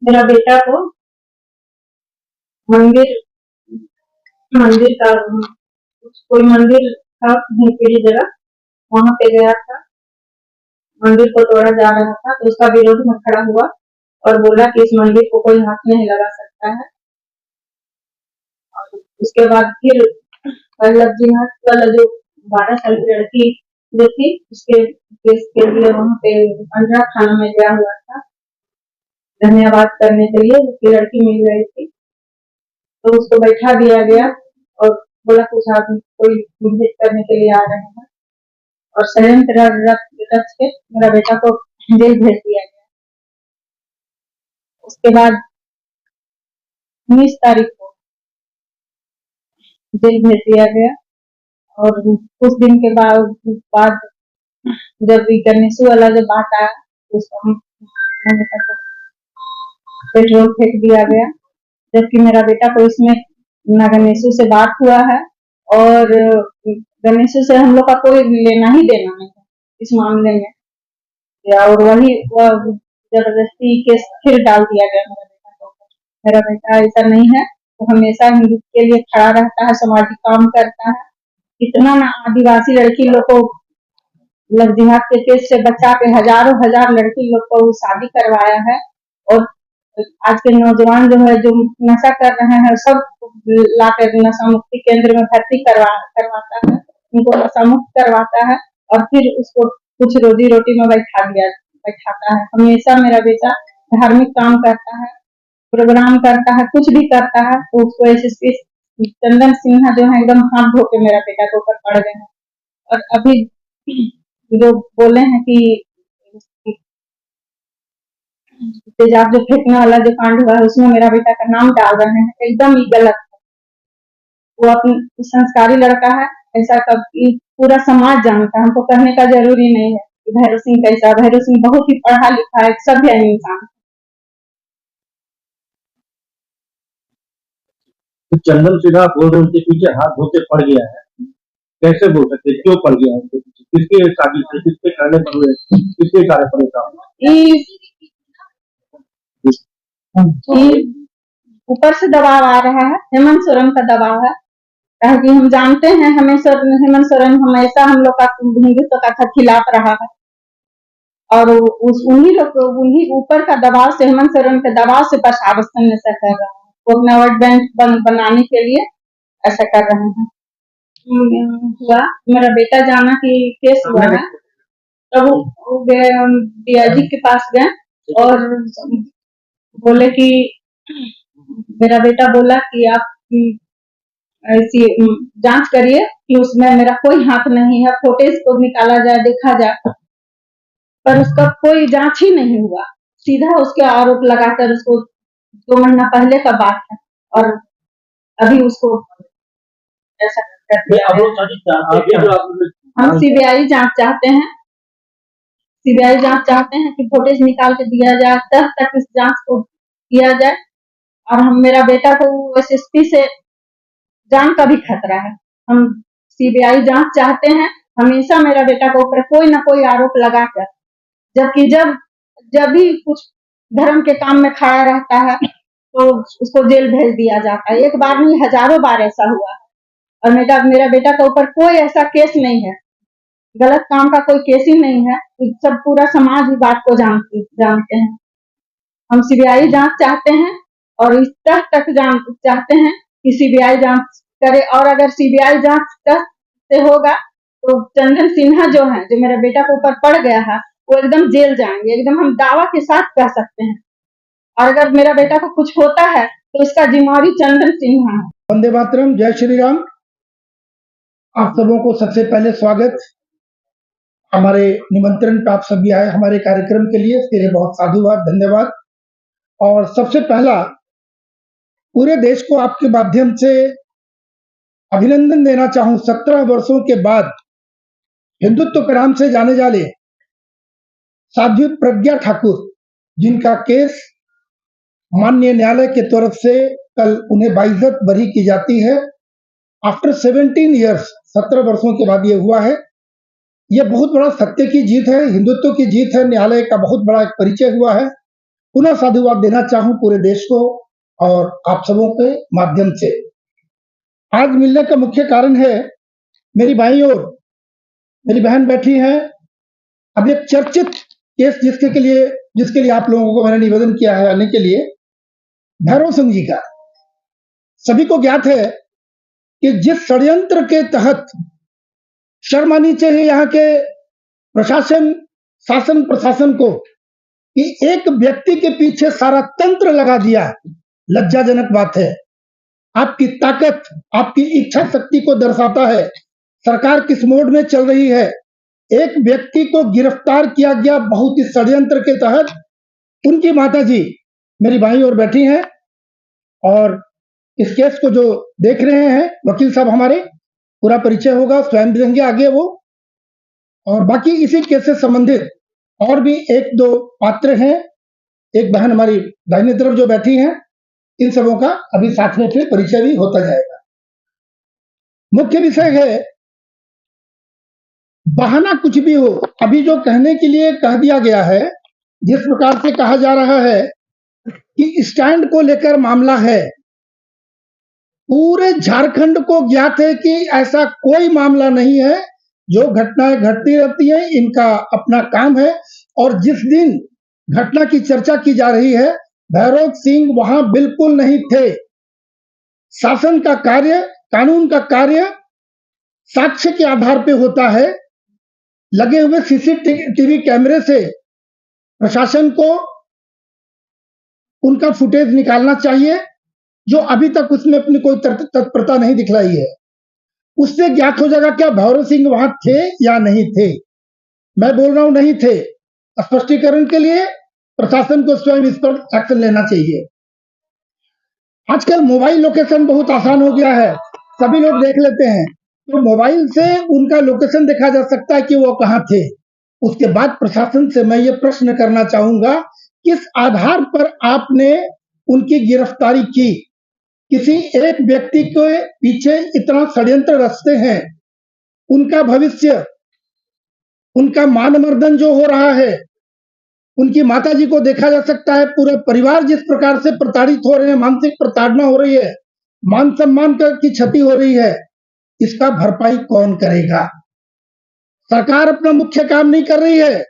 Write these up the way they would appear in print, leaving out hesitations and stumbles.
मेरा बेटा को मंदिर मंदिर का कोई मंदिर था भीमपेड़ी जगह, वहां पे गया था। मंदिर को तोड़ा जा रहा था तो उसका विरोध में खड़ा हुआ और बोला कि इस मंदिर को कोई हाथ नहीं लगा सकता है। और उसके बाद फिर वल्लभ जी वाला जो 12 साल की लड़की जो थी उसके केस के लिए वहां पे अंजरा थाना में गया हुआ था धन्यवाद करने के लिए। उसकी लड़की मिल गई थी तो उसको बैठा दिया गया और बोला कुछ आदमी कोई भेंट करने के लिए आ रहे हैं और षड्यंत्र रच के मेरा बेटा को जेल भेज दिया गया। उसके बाद 19 तारीख को जेल भेज दिया गया और कुछ दिन के बाद जब गणेशु वाला जो बात आया उसको पेट्रोल फेंक दिया गया, जबकि मेरा बेटा को इसमें ना गणेशु से बात हुआ है और गणेशु से हम लोग का कोई लेना ही देना नहीं है इस मामले में। और वही जबरदस्ती केस फिर डाल दिया गया मेरा बेटा को। मेरा बेटा ऐसा नहीं है, वो हमेशा हिंदुत्व के लिए खड़ा रहता है, सामाजिक काम करता है। इतना ना आदिवासी लड़की लोग को लव जिहाद के केस से बचा के हजारों हजार लड़की लोग को शादी करवाया है। और आज के नौजवान जो है जो नशा कर रहे हैं सब लाकर नशा मुक्ति केंद्र में भर्ती करवाता है, उनको नशा मुक्त करवाता है और फिर उसको कुछ रोजी रोटी में बैठाता है। हमेशा मेरा बेटा धार्मिक काम करता है, प्रोग्राम करता है, कुछ भी करता है तो उसको एसएसपी चंदन सिन्हा जो है एकदम हाथ धो के मेरा बेटा के ऊपर पड़ गए हैं। और अभी जो बोले हैं कि तेजाब जो फेंकने वाला जो कांड हुआ है उसमें मेरा बेटा का नाम डाल रहे हैं, एकदम ही गलत है। वो अपनी संस्कारी लड़का है, ऐसा कभी पूरा समाज जानता है, हमको कहने का जरूरी नहीं है कि भैरव सिंह कैसा। भैरव सिंह बहुत ही पढ़ा लिखा है, सभ्य इंसान। तो चंदन सिन्हा बोल रहे उनके पीछे हाथ धोते पड़ गया है, कैसे बोल सकते, क्यों पड़ गया उनके पीछे, किसके साजिश से, किसके कहने पर हुए, किसके कार्य पर ऊपर से दबाव आ रहा है, हेमंत सोरेन का दबाव है। कि हम जानते हैं हेमंत सोरेन हमेशा हम लोग का हिंदुत्व का खिलाफ रहा है और उन्हीं ऊपर का दबाव से, हेमंत सोरेन के दबाव से प्रशासन ऐसा कर रहा है। वो अपना वोट बैंक बनाने के लिए ऐसा कर रहे हैं। हुआ मेरा बेटा जाना की केस हुआ है तब वो गए डीआईजी के पास गए और बोले कि मेरा बेटा बोला कि आप ऐसी जांच करिए कि उसमें मेरा कोई हाथ नहीं है, फोटेज को निकाला जाए, देखा जाए, पर उसका कोई जांच ही नहीं हुआ। सीधा उसके आरोप लगाकर उसको 2 महीना पहले का बात है और अभी उसको ऐसा कर दिया। हम सीबीआई जांच चाहते हैं, सीबीआई जांच चाहते हैं कि फोटेज निकाल के दिया जाए, तब तक इस जांच को किया जाए। और हम मेरा बेटा को एसएसपी से जान का भी खतरा है। हम सीबीआई जांच चाहते हैं, हमेशा मेरा बेटा के ऊपर कोई ना कोई आरोप लगाकर, जबकि जब भी कुछ धर्म के काम में खड़ा रहता है तो उसको जेल भेज दिया जाता है। एक बार नहीं, हजारों बार ऐसा हुआ है और मेरा बेटा के ऊपर कोई ऐसा केस नहीं है, गलत काम का कोई केस ही नहीं है। सब पूरा समाज ही बात को जानते हैं। हम सीबीआई जांच चाहते हैं और इस तक चाहते हैं कि सीबीआई जांच करे और अगर सीबीआई जांच से होगा तो चंदन सिन्हा जो है, जो मेरे बेटा के ऊपर पड़ गया है, वो एकदम जेल जाएंगे, एकदम हम दावा के साथ कह सकते हैं। और अगर मेरा बेटा को कुछ होता है तो इसका जिम्मेवारी चंदन सिन्हा है। वंदे मातरम, जय श्री राम। आप सबों को सबसे पहले स्वागत। हमारे निमंत्रण पे आप सभी आए हमारे कार्यक्रम के लिए, इसके लिए बहुत साधुवाद, धन्यवाद। और सबसे पहला पूरे देश को आपके माध्यम से अभिनंदन देना चाहूं। 17 वर्षों के बाद हिंदुत्व के नाम से जाने जाने साध्वी प्रज्ञा ठाकुर, जिनका केस माननीय न्यायालय की तरफ से कल उन्हें बाइज्जत बरी की जाती है। आफ्टर 17 ईयर्स, 17 वर्षों के बाद ये हुआ है। यह बहुत बड़ा सत्य की जीत है, हिंदुत्व की जीत है, न्यायालय का बहुत बड़ा एक परिचय हुआ है। पुनः साधुवाद देना चाहूं पूरे देश को और आप सबों के माध्यम से। आज मिलने का मुख्य कारण है, मेरी बाईं ओर मेरी बहन बैठी है। अब एक चर्चित केस जिसके लिए आप लोगों को मैंने निवेदन किया है आने के लिए, भैरव सिंह जी का। सभी को ज्ञात है कि जिस षड्यंत्र के तहत शर्म आनी चाहिए यहाँ के शासन प्रशासन को कि एक व्यक्ति के पीछे सारा तंत्र लगा दिया, लज्जाजनक बात है। आपकी ताकत, आपकी इच्छा शक्ति को दर्शाता है सरकार किस मोड में चल रही है। एक व्यक्ति को गिरफ्तार किया गया बहुत ही षड्यंत्र के तहत। उनकी माताजी मेरी बाईं ओर बैठी हैं और इस केस को जो देख रहे हैं वकील साहब हमारे, पूरा परिचय होगा, स्वयं देंगे आगे वो। और बाकी इसी केस से संबंधित और भी एक दो पात्र हैं, एक बहन हमारी दाहिनी तरफ जो बैठी हैं, इन सबों का अभी साथ में फिर परिचय भी होता जाएगा। मुख्य विषय है, बहाना कुछ भी हो, अभी जो कहने के लिए कह दिया गया है, जिस प्रकार से कहा जा रहा है कि स्टैंड को लेकर मामला है, पूरे झारखंड को ज्ञात है कि ऐसा कोई मामला नहीं है। जो घटनाएं घटती रहती हैं, इनका अपना काम है। और जिस दिन घटना की चर्चा की जा रही है, भैरव सिंह वहां बिल्कुल नहीं थे। शासन का कार्य, कानून का कार्य साक्ष्य के आधार पे होता है। लगे हुए सीसीटीवी कैमरे से प्रशासन को उनका फुटेज निकालना चाहिए, जो अभी तक उसमें अपनी कोई तत्परता नहीं दिखलाई है। उससे ज्ञात हो जाएगा क्या भैरव सिंह वहां थे या नहीं थे। मैं बोल रहा हूं नहीं थे। स्पष्टीकरण के लिए प्रशासन को स्वयं इस पर एक्शन लेना चाहिए। आजकल मोबाइल लोकेशन बहुत आसान हो गया है, सभी लोग देख लेते हैं, तो मोबाइल से उनका लोकेशन देखा जा सकता है कि वो कहां थे। उसके बाद प्रशासन से मैं ये प्रश्न करना चाहूंगा, किस आधार पर आपने उनकी गिरफ्तारी की। किसी एक व्यक्ति के पीछे इतना षड्यंत्र रचते हैं, उनका भविष्य, उनका मानमर्दन जो हो रहा है, उनकी माताजी को देखा जा सकता है, पूरे परिवार जिस प्रकार से प्रताड़ित हो रहे हैं, मानसिक प्रताड़ना हो रही है, मान सम्मान की क्षति हो रही है, इसका भरपाई कौन करेगा। सरकार अपना मुख्य काम नहीं कर रही है,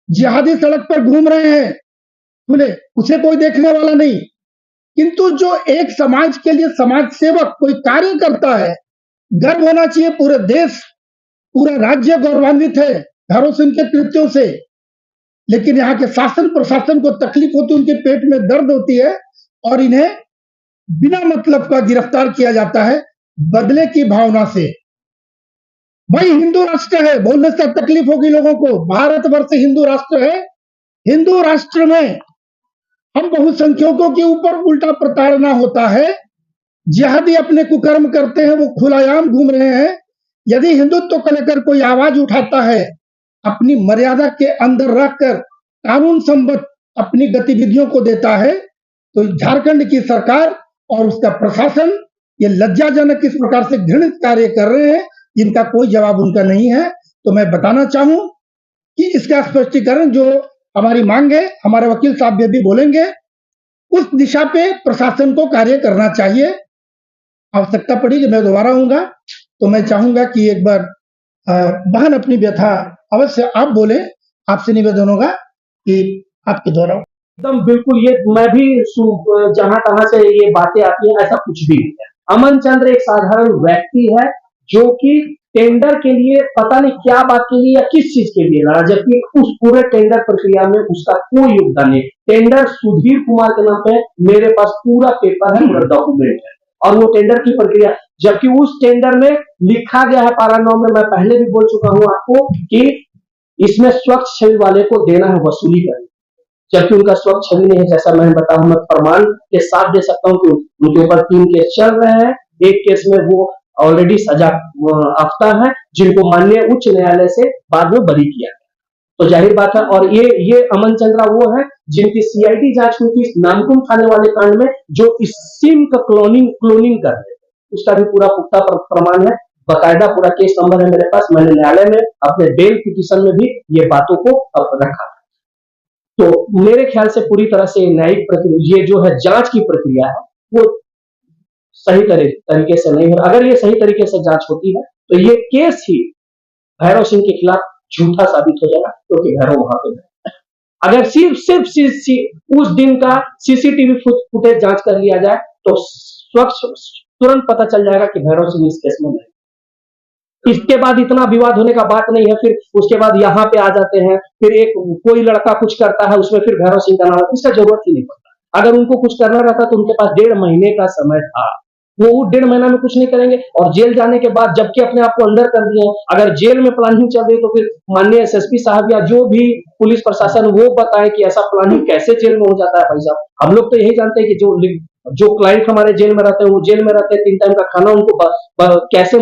जिहादी सड़क पर घूम रहे हैं खुले, उसे कोई देखने वाला नहीं। किंतु जो एक समाज के लिए समाज सेवक कोई कार्य करता है, गर्व होना चाहिए। पूरे देश, पूरा राज्य गौरवान्वित है भैरव सिंह के कृत्यों से। लेकिन यहाँ के शासन प्रशासन को तकलीफ होती है, उनके पेट में दर्द होती है और इन्हें बिना मतलब का गिरफ्तार किया जाता है बदले की भावना से। भाई हिंदू राष्ट्र है, बोलने से तकलीफ होगी लोगों को। भारतवर्ष हिंदू राष्ट्र है। हिंदू राष्ट्र में हम बहुसंख्यकों के ऊपर उल्टा प्रताड़ना होता है। जिहादी अपने कुकर्म करते हैं, वो खुलायाम घूम रहे हैं। यदि हिंदुत्व को लेकर कोई आवाज उठाता है, अपनी मर्यादा के अंदर रखकर कानून संबद्ध अपनी गतिविधियों को देता है, तो झारखंड की सरकार और उसका प्रशासन ये लज्जाजनक इस प्रकार से घृणित कार्य कर रहे हैं, जिनका कोई जवाब उनका नहीं है। तो मैं बताना चाहूं कि इसका स्पष्टीकरण जो हमारी मांग है, हमारे वकील साहब भी बोलेंगे, उस दिशा पे प्रशासन को कार्य करना चाहिए। आवश्यकता पड़ी कि मैं दोबारा आऊंगा, तो मैं चाहूंगा कि एक बार बहन अपनी व्यथा अवश्य आप बोले। आपसे निवेदन होगा कि आपके द्वारा। एकदम बिल्कुल, ये मैं भी जहां तहां से ये बातें आती हैं, ऐसा कुछ भी नहीं है। अमन चंद्र एक साधारण व्यक्ति है जो कि टेंडर के लिए पता नहीं क्या बात के लिए या किस चीज के लिए लड़ा, जबकि उस पूरे टेंडर प्रक्रिया में उसका कोई योगदान नहीं। टेंडर सुधीर कुमार के नाम पे मेरे पास पूरा पेपर है, पूरा डॉक्यूमेंट है, और वो टेंडर की प्रक्रिया, जबकि उस टेंडर में लिखा गया है पारा 9 में, मैं पहले भी बोल चुका हूं आपको कि इसमें स्वच्छ छवि वाले को देना है वसूली करनी, जबकि उनका स्वच्छ छवि नहीं है। जैसा मैंने बताया, मैं प्रमाण के साथ दे सकता हूं कि उनके ऊपर 3 केस चल रहे हैं। एक केस में वो ऑलरेडी सजा याफ्ता है, जिनको माननीय उच्च न्यायालय से बाद में बरी किया गया, तो जाहिर बात है। और ये अमन चंद्रा वो है जिनकी सीआईडी जांच हुई थी नामकुम थाने वाले कांड में, जो इस सिम का क्लोनिंग कर रहे थे, उसका भी पूरा पुख्ता प्रमाण है, बाकायदा पूरा केस नंबर है मेरे पास। मैंने न्यायालय में अपने बेल पिटीशन में भी ये बातों को रखा। तो मेरे ख्याल से पूरी तरह से न्यायिक प्रक्रिया, ये जो है जांच की प्रक्रिया है, वो सही तरीके से नहीं हो। अगर ये सही तरीके से जांच होती है तो ये केस ही भैरव सिंह के खिलाफ झूठा साबित हो जाएगा, क्योंकि भैरव वहां पे है। अगर सिर्फ उस दिन का सीसीटीवी फुटेज जांच कर लिया जाए तो तुरंत पता चल जाएगा कि भैरव सिंह इस केस में नहीं। इसके बाद इतना विवाद होने का बात नहीं है। फिर उसके बाद यहाँ पे आ जाते हैं, फिर एक कोई लड़का कुछ करता है, उसमें फिर भैरव सिंह का नाम, इसका जरूरत ही नहीं पड़ता। अगर उनको कुछ करना रहता तो उनके पास 1.5 महीने का समय था, वो 1.5 महीना में कुछ नहीं करेंगे। और जेल जाने के बाद जबकि अपने आप को अंदर कर दिए, अगर जेल में प्लानिंग चल रही तो फिर माननीय एसएसपी साहब या जो भी पुलिस प्रशासन वो बताए कि ऐसा प्लानिंग कैसे जेल में हो जाता है। भाई साहब, हम लोग तो यही जानते हैं कि जो क्लाइंट हमारे जेल में रहते हैं, वो जेल में रहते हैं, 3 टाइम का खाना उनको कैसे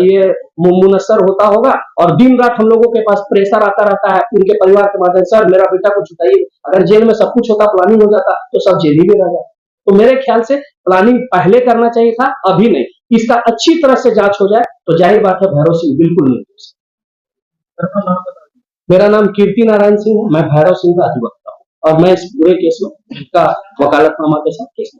ये मुनस्सर होता होगा, और दिन रात हम लोगों के पास प्रेशर आता रहता है उनके परिवार के माध्यम से, सर मेरा बेटा को छुटाइए। अगर जेल में सब कुछ होता, प्लानिंग हो जाता, तो सब जेल ही में रह जाता। तो मेरे ख्याल से प्लानिंग पहले करना चाहिए था, अभी नहीं। इसका अच्छी तरह से जांच हो जाए तो जाहिर बात है भैरव सिंह बिल्कुल नहीं हो सकता। मेरा नाम कीर्ति नारायण सिंह है, मैं भैरव सिंह का अधिवक्ता हूँ, और मैं इस पूरे केस में का वकालतनामा के साथ केस